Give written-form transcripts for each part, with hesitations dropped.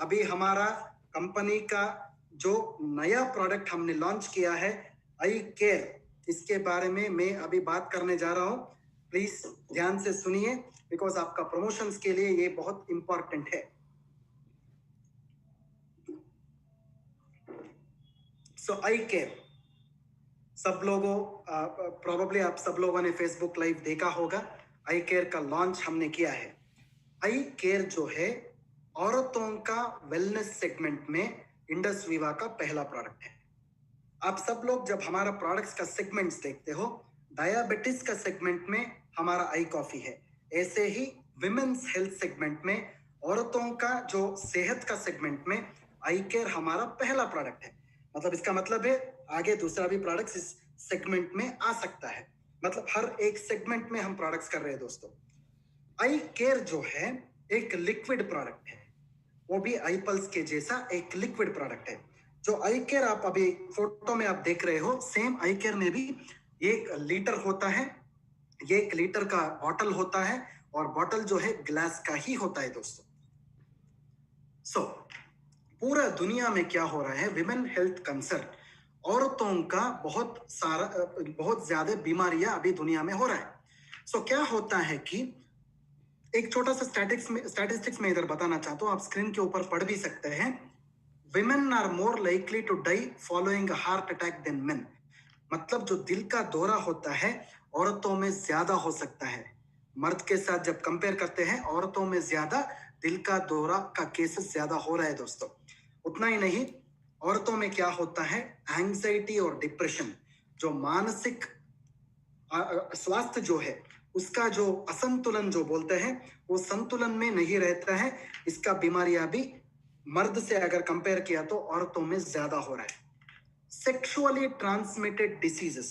अभी हमारा कंपनी का जो नया प्रोडक्ट हमने लॉन्च किया है आई केयर, इसके बारे में मैं अभी बात करने जा रहा हूं। प्लीज ध्यान से सुनिए, बिकॉज आपका प्रमोशंस के लिए ये बहुत इंपॉर्टेंट है। सो आई केयर, सब लोगों प्रोबेबली आप सब लोगों ने फेसबुक लाइव देखा होगा। आई केयर का लॉन्च हमने किया है। आई केयर जो है औरतों का वेलनेस सेगमेंट में इंडस वीवा का पहला प्रोडक्ट है। आप सब लोग जब हमारा प्रोडक्ट्स का सेगमेंट्स देखते हो, डायबिटीज का सेगमेंट में हमारा आई कॉफी है। ऐसे ही विमेन्स हेल्थ सेगमेंट में, औरतों का जो सेहत का सेगमेंट में आई केयर हमारा पहला प्रोडक्ट है। मतलब इसका मतलब है आगे दूसरा भी प्रोडक्ट्स इस सेगमेंट में आ सकता है। मतलब हर एक सेगमेंट में हम प्रोडक्ट्स कर रहे हैं दोस्तों। आई केयर जो है एक लिक्विड प्रोडक्ट है, वो भी आई पल्स के जैसा एक लिक्विड प्रोडक्ट है। जो आई केयर आप अभी फोटो में आप देख रहे हो, सेम आई केयर में भी एक लीटर होता है, ये एक लीटर का बॉटल होता है और बॉटल जो है ग्लास का ही होता है दोस्तों। सो पूरा दुनिया में क्या हो रहा है, विमेन हेल्थ कंसर्न, औरतों का बहुत ज्यादा बीमारियां अभी दुनिया में हो रहा है। सो क्या होता है कि एक छोटा सा स्टैटिस्टिक्स में इधर बताना चाहता हूं, आप स्क्रीन के ऊपर पढ़ भी सकते हैं। Women are more likely to die following heart attack than men. मतलब जो दिल का दौरा होता है औरतों में ज्यादा हो सकता है। मर्द के साथ जब कंपेयर करते हैं, औरतों में ज्यादा दिल का दौरा का केसेस ज्यादा हो रहा है दोस्तों। उतना ही नहीं, औरतों में क्या होता है, एंग्जाइटी और डिप्रेशन, जो मानसिक स्वास्थ्य जो है उसका जो असंतुलन जो बोलते हैं, वो संतुलन में नहीं रहता है। इसका बीमारियां भी मर्द से अगर कंपेयर किया तो औरतों में ज्यादा हो रहा है। सेक्सुअली ट्रांसमिटेड डिसीजेस,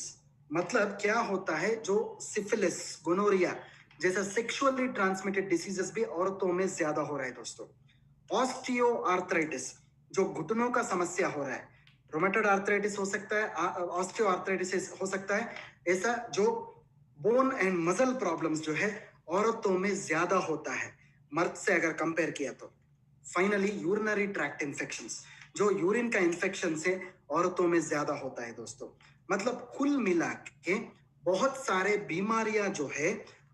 मतलब क्या होता है, जो सिफिलिस, गोनोरिया जैसा सेक्सुअली ट्रांसमिटेड डिसीजेस भी औरतों में ज्यादा हो रहा है दोस्तों। ऑस्टियो आर्थराइटिस, जो घुटनों का समस्या हो रहा है, रोमेटोइड आर्थराइटिस हो सकता है, ऑस्टियो आर्थराइटिस हो सकता है। ऐसा जो बोन एंड मसल प्रॉब्लम्स जो है औरतों में ज्यादा होता है मर्द से अगर कंपेयर किया तो। फाइनली यूरिनरी ट्रैक्ट इन्फेक्शंस, जो यूरिन का इन्फेक्शन से औरतों में ज्यादा होता है दोस्तों। मतलब कुल मिला के बहुत सारे बीमारियां जो है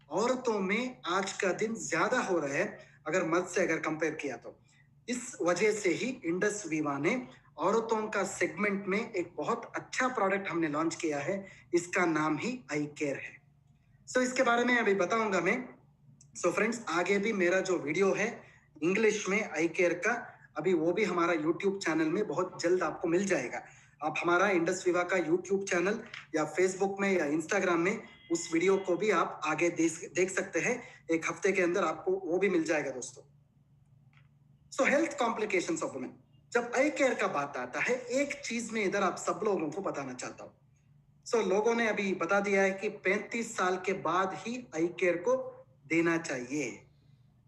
औरतों में आज का दिन ज्यादा हो रहा है अगर मर्द से अगर कंपेयर किया तो। इस वजह से ही इंडस वीवा ने औरतों का सेगमेंट में एक बहुत अच्छा प्रोडक्ट हमने लॉन्च किया है, इसका नाम ही आई केयर है। सो इसके बारे में अभी बताऊंगा मैं। सो फ्रेंड्स, आगे भी मेरा जो वीडियो है इंग्लिश में आई केयर का, अभी वो भी हमारा यूट्यूब चैनल में बहुत जल्द आपको मिल जाएगा। आप हमारा इंडस विवा का यूट्यूब चैनल या फेसबुक में या इंस्टाग्राम में उस वीडियो को भी आप आगे देख सकते हैं। एक हफ्ते के अंदर आपको वो भी मिल जाएगा दोस्तों। सो हेल्थ कॉम्प्लिकेशंस ऑफ वुमेन, जब आई केयर का बात आता है, एक चीज में इधर आप सब लोगों को बताना चाहता हूं। सो लोगों ने अभी बता दिया है कि 35 साल के बाद ही आई केयर को देना चाहिए।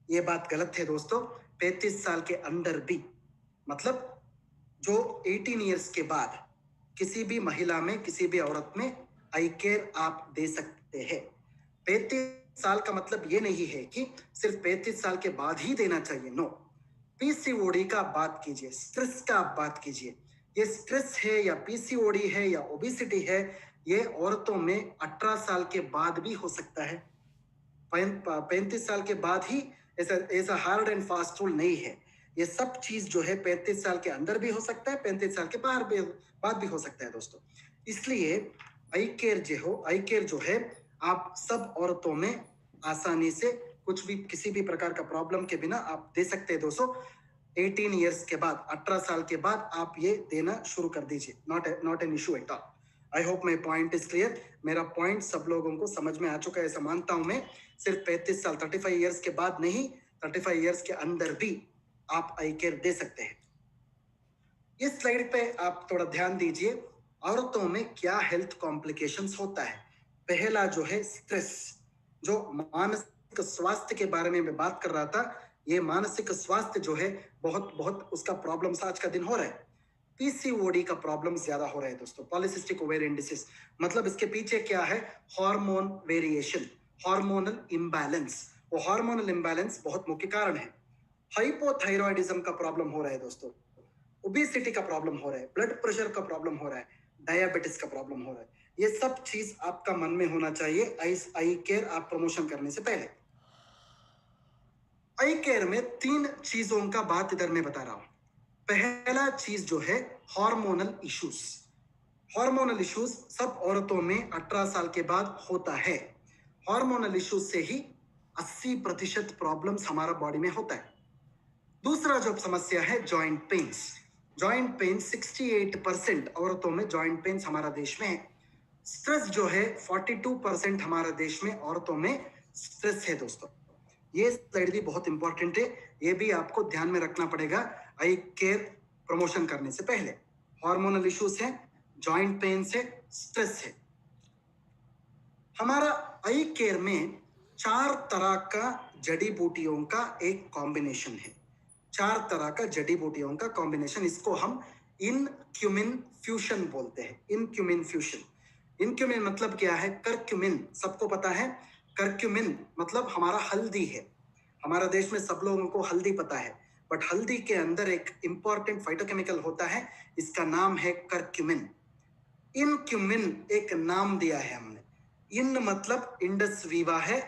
ये बात गलत है दोस्तों। 35 साल के अंदर भी, मतलब जो 18 इयर्स के बाद किसी भी महिला में, किसी भी औरत में आई केयर आप दे सकते हैं। 35 साल का मतलब ये नहीं है कि सिर्फ 35 साल के बाद ही देना चाहिए, नो। पीसीओडी का बात कीजिए, स्ट्रेस का आप बात कीजिए। ये स्ट्रेस है या पीसीओडी है या ओबेसिटी है, ये औरतों में 18 साल के बाद भी हो सकता है। 35 साल के बाद ही ऐसा ऐसा हार्ड एंड फास्ट रूल नहीं है। ये सब चीज जो है 35 साल के अंदर भी हो सकता है, 35 साल के बाद भी हो सकता है दोस्तों। इसलिए आई केयर जो है आप सब औरतों में आसानी से कुछ भी, किसी भी प्रकार का प्रॉब्लम के बिना आप दे सकते हैं दोस्तों। 18 इयर्स के बाद, 18 साल के बाद आप ये देना शुरू कर दीजिए। Not an issue at all. I hope my point is clear. मेरा पॉइंट सब लोगों को समझ में आ चुका है ऐसा मानता हूं मैं। सिर्फ 35 साल, 35 इयर्स के बाद नहीं, 35 इयर्स के अंदर भी आप आई केयर दे सकते हैं। इस स्लाइड पे आप थोड़ा ध्यान दीजिए, औरतों में क्या हेल्थ कॉम्प्लिकेशंस होता है। पहला जो है स्ट्रेस, जो मानसिक स्वास्थ्य के बारे में मैं बात कर रहा था। ये मानसिक स्वास्थ्य जो है बहुत बहुत उसका प्रॉब्लम्स आज का दिन हो रहा है। पीसीओडी का प्रॉब्लम ज्यादा हो रहा है दोस्तों, पॉलिसिस्टिक ओवेरियन डिसीज। मतलब इसके पीछे क्या है, हार्मोन वेरिएशन, हार्मोनल इम्बैलेंस। वो हार्मोनल इम्बैलेंस बहुत मुख्य कारण है। हाइपोथायरॉयडिज्म का प्रॉब्लम हो रहा है दोस्तों, ओबेसिटी का प्रॉब्लम हो रहा है, ब्लड प्रेशर का प्रॉब्लम हो रहा है, डायबिटीज का प्रॉब्लम हो रहा है, ये सब चीज आपका मन में होना चाहिए आई केयर आप प्रमोशन करने से पहले। आई केयर में 3 चीजों का बात इधर मैं बता रहा हूं। पहला चीज जो है हार्मोनल इश्यूज। हार्मोनल इश्यूज सब औरतों में 18 साल के बाद होता है। हार्मोनल इश्यूज से ही 80% प्रॉब्लम्स हमारा बॉडी में होता है। दूसरा जो समस्या है जॉइंट पेन्स। जॉइंट पेन 68% औरतों में जॉइंट पेन्स हमारा देश में है। स्ट्रेस जो है 42% हमारा देश में औरतों में स्ट्रेस है दोस्तों। ये स्लाइड भी बहुत इंपॉर्टेंट है, ये भी आपको ध्यान में रखना पड़ेगा आई केयर प्रमोशन करने से पहले। हार्मोनल इश्यूज है, जॉइंट पेन है, स्ट्रेस है। हमारा आई केयर में 4 तरह का जड़ी बूटियों का एक कॉम्बिनेशन है। 4 तरह का जड़ी बूटियों का कॉम्बिनेशन, इसको हम इनक्यूमिन फ्यूशन बोलते हैं। इनक्यूमिन फ्यूशन, इनक्यूमिन मतलब क्या है? करक्यूमिन, सबको पता है। करक्यूमिन मतलब हमारा हल्दी है। हमारा देश में सब लोगों को हल्दी पता है, बट हल्दी के अंदर एक इंपॉर्टेंट फाइटोकेमिकल होता है, इसका नाम है करक्यूमिन। इनक्यूमिन एक नाम दिया है हमने। इन मतलब इंडस वीवा है,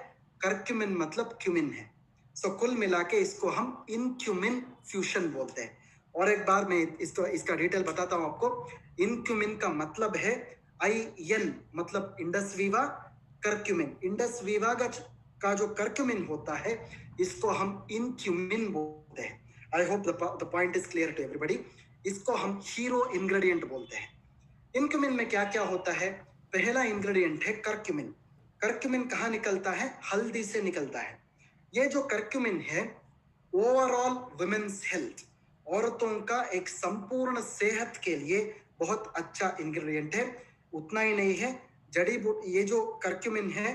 करक्यूमिन मतलब क्यूमिन है। सो कुल मिला के इसको हम इनक्यूमिन फ्यूशन बोलते हैं। और एक बार मैं इसका डिटेल बताता हूं आपको। इनक्यूमिन का मतलब है IN मतलब Indus Viva, curcumin. Indus Viva का जो करक्यूमिन होता है इसको हम इनक्यूमिन बोलते हैं। I hope the point is clear to everybody. इसको हम हीरो इंग्रेडिएंट बोलते हैं। इनक्यूमिन में क्या क्या होता है? पहला इंग्रेडिएंट है करक्यूमिन। करक्यूमिन कहाँ निकलता है? हल्दी से निकलता है। ये जो करक्यूमिन है ओवरऑल वुमेन्स हेल्थ, औरतों का एक संपूर्ण सेहत के लिए बहुत अच्छा इंग्रेडिएंट है। उतना ही नहीं है, जड़ी बूटी ये जो करक्यूमिन है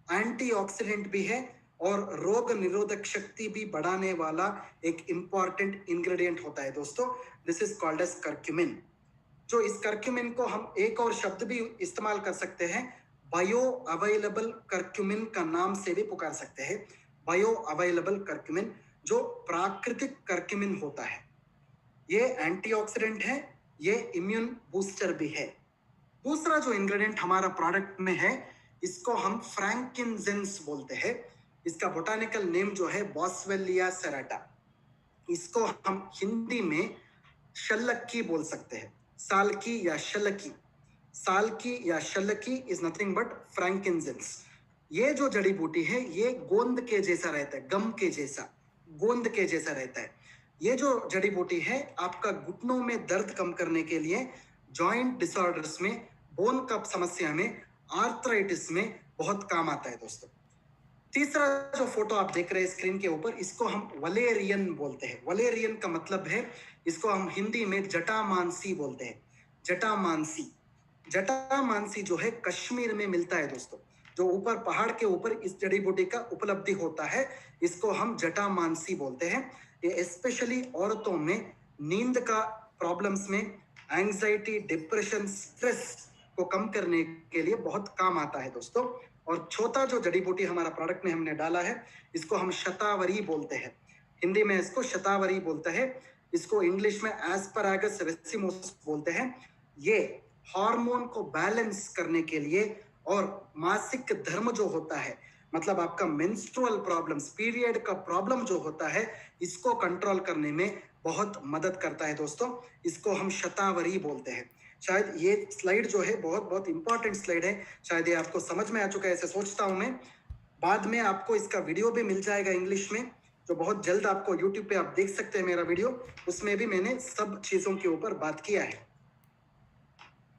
एंटीऑक्सीडेंट भी है और रोग निरोधक शक्ति भी बढ़ाने वाला एक इंपॉर्टेंट इंग्रेडिएंट होता है दोस्तों। This is called as curcumin. जो इस करक्यूमिन को हम एक और शब्द भी इस्तेमाल कर सकते हैं, बायो अवेलेबल करक्यूमिन का नाम से भी पुकार सकते हैं। बायो अवेलेबल करक्यूमिन, जो प्राकृतिक करक्यूमिन होता है। ये एंटीऑक्सीडेंट है, ये इम्यून बूस्टर भी है। दूसरा जो इंग्रेडिएंट हमारा प्रोडक्ट में है इसको हम फ्रैंकिनजेंस बोलते हैं। इसका बोटानिकल नेम जो है बॉस्वेलिया सेराटा। इसको हम हिंदी में शल्लक्की बोल सकते हैं, सालकी या शल्लकी। सालकी या शल्लकी इज नथिंग बट फ्रैंकिनजेंस। ये जो जड़ी बूटी है ये गोंद के जैसा रहता है, गम के जैसा, गोंद के जैसा रहता है। ये जो जड़ी बूटी है आपका घुटनों में दर्द कम करने के लिए, जॉइंट डिसऑर्डर्स में, बोन कप समस्या में, आर्थराइटिस में बहुत काम आता है दोस्तों। तीसरा जो फोटो आप देख रहे हैं स्क्रीन के ऊपर, इसको हम वलेरियन बोलते हैं। वलेरियन का मतलब है, इसको हम हिंदी में जटामानसी बोलते हैं। जटामानसी, जटामानसी जो है कश्मीर में मिलता है दोस्तों। जो ऊपर पहाड़ के ऊपर इस जड़ी बूटी का उपलब्धि होता है, इसको हम जटामानसी बोलते हैं। ये स्पेशली औरतों में नींद का प्रॉब्लम्स में, एंजाइटी, डिप्रेशन, स्ट्रेस को कम करने के लिए बहुत काम आता है दोस्तों। और चौथा जो जड़ी बूटी हमारा प्रोडक्ट में हमने डाला है इसको हम शतावरी बोलते हैं। हिंदी में इसको शतावरी बोलते हैं, इसको इंग्लिश में एस्परागस रेसिमोस बोलते हैं। ये हार्मोन को बैलेंस करने के लिए और मासिक धर्म जो होता है, मतलब आपका मेंस्ट्रुअल प्रॉब्लम्स, पीरियड का प्रॉब्लम जो होता है, इसको कंट्रोल करने में बहुत मदद करता है दोस्तों। इसको हम शतावरी बोलते हैं। शायद ये स्लाइड जो है बहुत बहुत इंपॉर्टेंट स्लाइड है, शायद ये आपको समझ में आ चुका है ऐसे सोचता हूं मैं। बाद में आपको इसका वीडियो भी मिल जाएगा इंग्लिश में, जो बहुत जल्द आपको यूट्यूब पे आप देख सकते हैं मेरा वीडियो, उसमें भी मैंने सब चीजों के ऊपर बात किया है।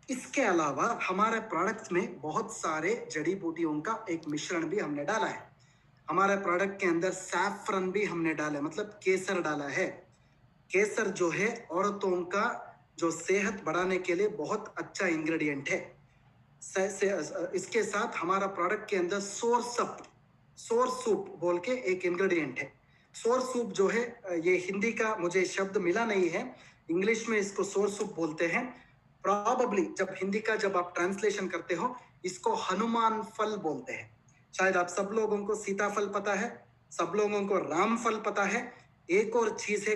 इसके अलावा हमारे प्रोडक्ट में बहुत सारे जड़ी बूटियों का एक मिश्रण भी हमने डाला है। हमारे प्रोडक्ट के अंदर सैफरन भी हमने डाला है, मतलब केसर डाला है। केसर जो है औरतों का जो सेहत बढ़ाने के लिए बहुत अच्छा इंग्रेडिएंट है। इसके साथ हमारा प्रोडक्ट के अंदर सोर सूप बोल के एक इंग्रेडिएंट है। सोर सूप जो है, ये हिंदी का मुझे शब्द मिला नहीं है, इंग्लिश में इसको सोर सूप बोलते हैं। प्रॉबली जब आप ट्रांसलेशन करते हो इसको हनुमान फल बोलते हैं। शायद आप सब लोगों को सीताफल पता है, सब लोगों को राम फल पता है, एक और चीज है,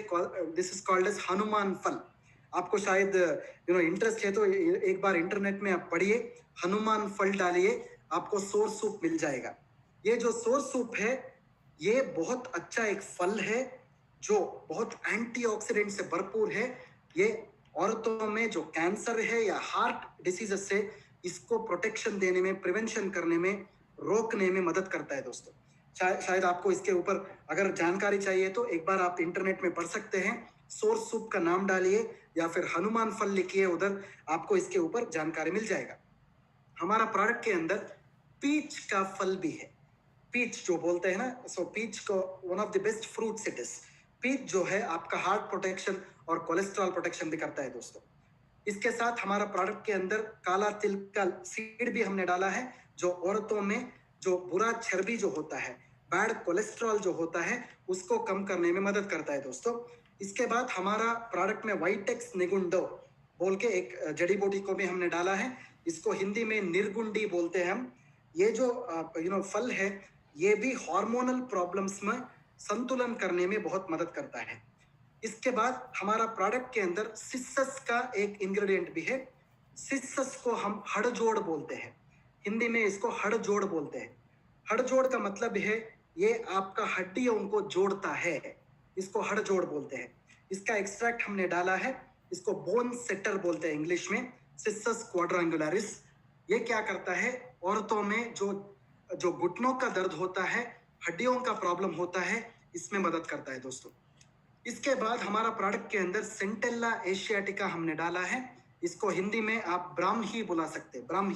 this is called as Hanuman phal. आपको शायद इंटरेस्ट है तो एक बार इंटरनेट में आप पढ़िए, हनुमान फल डालिए, आपको सोर सूप मिल जाएगा। ये जो सोर सूप है ये बहुत अच्छा एक फल है जो बहुत एंटीऑक्सीडेंट से भरपूर है। ये औरतों में जो कैंसर है या हार्ट डिसीजेस से, इसको प्रोटेक्शन देने में, प्रिवेंशन करने में, रोकने में मदद करता है दोस्तों। शायद आपको इसके ऊपर अगर जानकारी चाहिए तो एक बार आप इंटरनेट में पढ़ सकते हैं। सोर्स सूप का नाम डालिए या फिर हनुमान फल लिखिए, उधर आपको इसके ऊपर जानकारी मिल जाएगा। हमारा प्रोडक्ट के अंदर पीच का फल भी है। पीच जो बोलते हैं ना, सो पीच को one of the best fruits it is. Peach जो है आपका हार्ट प्रोटेक्शन और कोलेस्ट्रॉल प्रोटेक्शन भी करता है दोस्तों। इसके साथ हमारा प्रोडक्ट के अंदर काला तिल का सीड भी हमने डाला है, जो औरतों में जो बुरा चर्बी जो होता है, बैड कोलेस्ट्रॉल जो होता है, उसको कम करने में मदद करता है दोस्तों। इसके बाद हमारा प्रोडक्ट में वाइटेक्स निगुंडो बोल के एक जड़ी बूटी को भी हमने डाला है। इसको हिंदी में निर्गुंडी बोलते हैं हम। ये जो फल है ये भी हार्मोनल प्रॉब्लम्स में संतुलन करने में बहुत मदद करता है। इसके बाद हमारा प्रोडक्ट के अंदर सिसस का एक इंग्रेडिएंट भी है। सिसस को हम हड़जोड़ बोलते हैं, हिंदी में इसको हड़जोड़ बोलते हैं। हड़जोड़ का मतलब है ये आपका हड्डियों को जोड़ता है, इसको हड़जोड़ बोलते हैं। इसका एक्सट्रैक्ट हमने डाला है, इसको बोन सेटर बोलते हैं इंग्लिश में, सिसस क्वाड्रेंगुलरिस। ये क्या करता है, औरतों में जो जो घुटनों का दर्द होता है, हड्डियों का प्रॉब्लम होता है, इसमें मदद करता है दोस्तों। इसके बाद हमारा प्रोडक्ट के अंदर सेंटेला एशियाटिका हमने डाला है। इसको हिंदी में आप ब्राह्मी बुला सकते हैं, ब्राह्मी।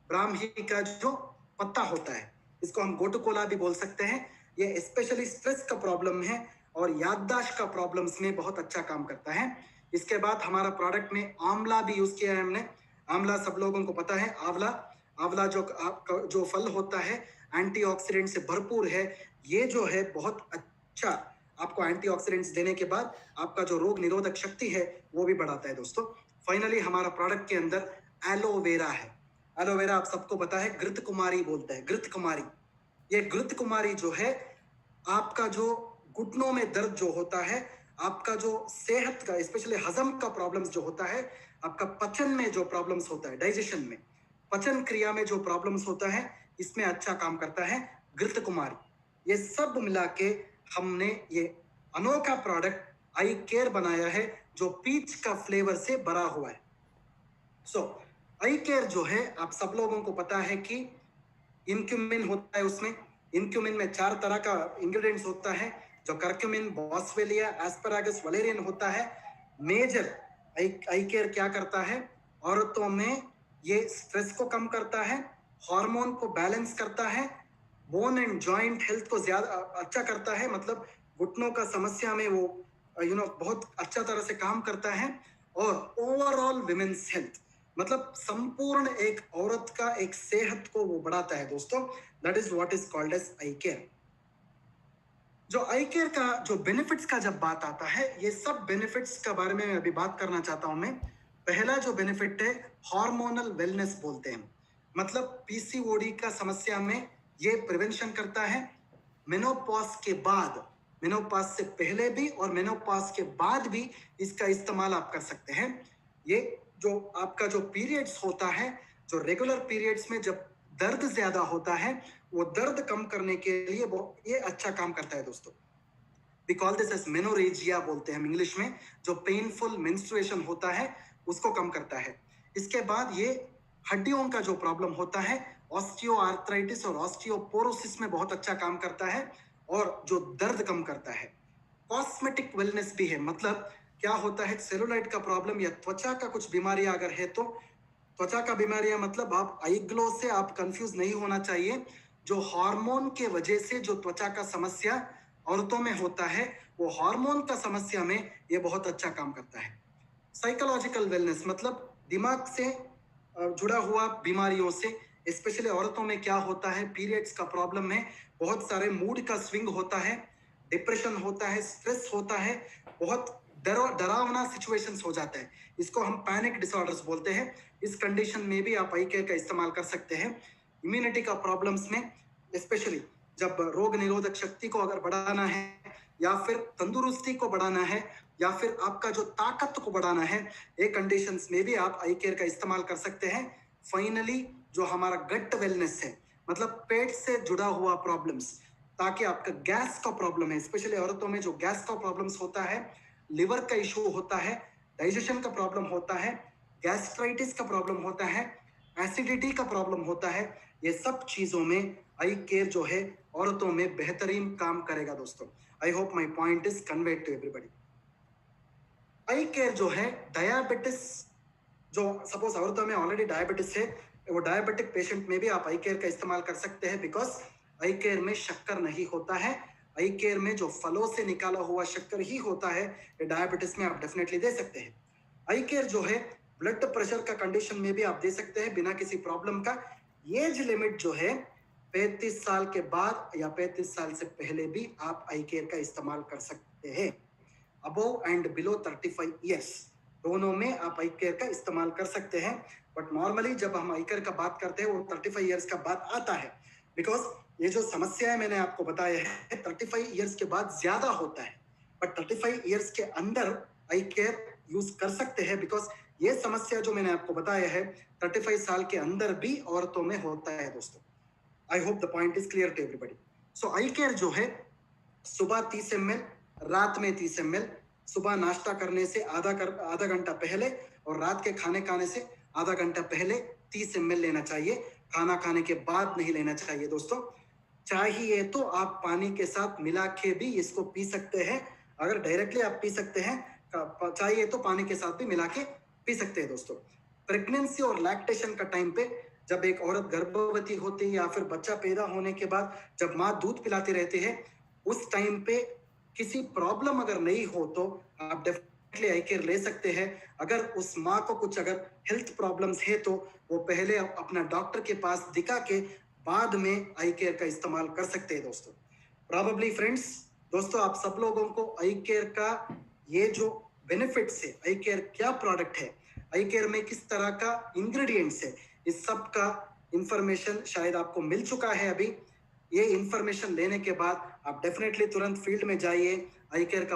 ब्राह्मी का जो पत्ता होता है इसको हम गोटुकोला भी बोल सकते हैं। ये स्पेशली स्ट्रेस का प्रॉब्लम है और याददाश्त का प्रॉब्लम्स में बहुत अच्छा काम करता है। इसके बाद हमारा प्रोडक्ट में आंवला भी यूज किया है हमने। आंवला सब लोगों को पता है, आंवला आंवला जो फल होता है एंटीऑक्सीडेंट से भरपूर है। ये जो है बहुत अच्छा आपको एंटीऑक्सीडेंट्स देने के बाद आपका जो रोग निरोधक शक्ति है वो भी बढ़ाता है दोस्तों। फाइनली हमारा प्रोडक्ट के अंदर एलोवेरा है। एलोवेरा आप सबको पता है, घृत कुमारी बोलते हैं, घृत कुमारी। ये घृत कुमारी जो है आपका जो घुटनों में दर्द जो होता है, आपका जो सेहत का स्पेशली हजम का प्रॉब्लम्स जो होता है, आपका पचन में जो प्रॉब्लम्स होता है, डाइजेशन में, पचन क्रिया में जो प्रॉब्लम्स होता है, इसमें अच्छा काम करता है घृत कुमारी। ये सब मिला के हमने ये अनोखा प्रोडक्ट आई केयर बनाया है जो पीच का फ्लेवर से भरा हुआ है। सो आई केयर जो है आप सब लोगों को पता है कि इनक्यूमिन होता है, उसमें इनक्यूमिन में 4 तरह का इंग्रेडिएंट्स होता है, जो करक्यूमिन, बॉस्वेलिया, एस्परागस, वलेरियन होता है। मेजर आई केयर क्या करता है, औरतों में ये स्ट्रेस को कम करता है, हार्मोन को बैलेंस करता है, बोन एंड जॉइंट हेल्थ को ज्यादा अच्छा करता है, मतलब घुटनों का समस्या में वो बहुत अच्छा तरह से काम करता है। और ओवरऑल विमेन्स हेल्थ, मतलब संपूर्ण एक औरत का एक सेहत को वो बढ़ाता है दोस्तों। That is what is called as eye care. जो आई केयर का जो बेनिफिट्स का जब बात आता है, ये सब बेनिफिट्स का बारे में अभी बात करना चाहता हूं मैं। पहला जो बेनिफिट है हार्मोनल वेलनेस बोलते हैं, मतलब पीसीओडी का समस्या में ये प्रिवेंशन करता है। मेनोपॉज के बाद, मेनोपॉज से पहले भी और मेनोपॉज के बाद भी इसका इस्तेमाल आप कर सकते हैं। ये जो आपका जो पीरियड्स होता है, जो रेगुलर पीरियड्स में जब दर्द ज्यादा होता है, वो दर्द कम करने के लिए वो ये अच्छा काम करता है दोस्तों। We call this as menorrhagia बोलते हैं हम इंग्लिश में, जो पेनफुल मेंस्ट्रुएशन होता है उसको कम करता है। इसके बाद ये हड्डियों का जो प्रॉब्लम होता है, ऑस्टियोआर्थराइटिस और ऑस्टियोपोरोसिस में बहुत अच्छा काम करता है और जो दर्द कम करता है। कॉस्मेटिक वेलनेस भी है, मतलब क्या होता है, सेलुलाइट का प्रॉब्लम या त्वचा का कुछ बीमारियां अगर है तो, त्वचा का बीमारियां मतलब आप आई ग्लो से आप कंफ्यूज नहीं होना चाहिए। जो हार्मोन के वजह से जो त्वचा का समस्या औरतों में होता है, वो हार्मोन का समस्या में ये बहुत अच्छा काम करता है। साइकोलॉजिकल वेलनेस मतलब दिमाग से जुड़ा हुआ बीमारियों से, स्पेशली औरतों में क्या होता है, पीरियड्स का प्रॉब्लम में बहुत सारे मूड का स्विंग होता है, डिप्रेशन होता है, स्ट्रेस होता है, बहुत डरावना सिचुएशंस हो जाता है, इसको हम पैनिक डिसऑर्डर्स बोलते हैं। इस कंडीशन में भी आप आई केयर का इस्तेमाल कर सकते हैं। इम्यूनिटी का प्रॉब्लम्स में स्पेशली जब रोग निरोधक शक्ति को अगर बढ़ाना है, या फिर तंदुरुस्ती को बढ़ाना है या फिर आपका जो ताकत को बढ़ाना है, ये कंडीशंस में भी आप आई केयर का इस्तेमाल कर सकते हैं। फाइनली जो हमारा गट वेलनेस है, मतलब पेट से जुड़ा हुआ प्रॉब्लम्स, ताकि आपका गैस का प्रॉब्लम है, स्पेशली औरतों में जो गैस का प्रॉब्लम्स होता है, लिवर का इशू होता है, डाइजेशन का प्रॉब्लम होता है, गैस्ट्राइटिस का प्रॉब्लम होता है, एसिडिटी का प्रॉब्लम होता है, ये सब चीजों में आई केयर जो है औरतों में बेहतरीन काम करेगा दोस्तों। I hope my point is conveyed to everybody. Eye care जो है डायबिटिस, जो सपोज औरतों में ऑलरेडी डायबिटिस है, वो डायबिटिक पेशेंट में भी आप आई केयर का इस्तेमाल कर सकते हैं, बिकॉज आई केयर में शक्कर नहीं होता है। आई केयर में जो फलों से निकाला हुआ शक्कर ही होता है, ये डायबिटिस में आप डेफिनेटली दे सकते हैं। आई केयर जो है ब्लड प्रेशर का कंडीशन में भी आप दे सकते हैं बिना किसी प्रॉब्लम का। एज लिमिट जो है 35 साल के बाद या 35 साल से पहले भी आप आई केयर का इस्तेमाल कर सकते हैं। अबोव एंड बिलो 35 ईयर्स दोनों में आप आई केयर का इस्तेमाल कर सकते हैं। बट नॉर्मली जब हम आई केयर का बात करते हैं वो 35 ईयर्स का बात आता है, बिकॉज ये जो समस्या है मैंने आपको बताया है 35 ईयर्स के बाद ज्यादा होता है, बट 35 ईयर्स के अंदर आई केयर यूज कर सकते हैं, बिकॉज ये समस्या जो मैंने आपको बताया है 35 साल के अंदर भी औरतों में होता है दोस्तों। I hope the point is clear to everybody. So eye care जो है सुबह 30 ml, रात में 30 ml, सुबह नाश्ता करने से आधा घंटा पहले और रात के खाने खाने से आधा घंटा पहले 30 ml लेना चाहिए। खाना खाने के बाद नहीं लेना चाहिए दोस्तों। चाहिए तो आप पानी के साथ मिला के भी इसको पी सकते हैं। अगर डायरेक्टली आप पी सकते हैं, चाहिए तो पानी के साथ भी मिला के पी सकते हैं दोस्तों। प्रेगनेंसी और लैक्टेशन का टाइम पे, जब एक औरत गर्भवती होती है या फिर बच्चा पैदा होने के बाद जब माँ दूध पिलाती रहती है, उस टाइम पे किसी प्रॉब्लम अगर नहीं हो तो आप डेफिनेटली आई केयर ले सकते हैं। अगर उस माँ को कुछ अगर हेल्थ प्रॉब्लम्स है तो वो पहले अपना डॉक्टर के पास दिखा के बाद में आई केयर का इस्तेमाल कर सकते हैं दोस्तों। प्रॉबेबली फ्रेंड्स, दोस्तों आप सब लोगों को आई केयर का ये जो बेनिफिट्स है, आई केयर क्या प्रोडक्ट है, आई केयर में किस तरह का इंग्रेडिएंट्स है, इस सब का इंफॉर्मेशन शायद आपको मिल चुका है अभी। ये इंफॉर्मेशन लेने के बाद आप डेफिनेटली तुरंत फील्ड में जाइए, आई केयर का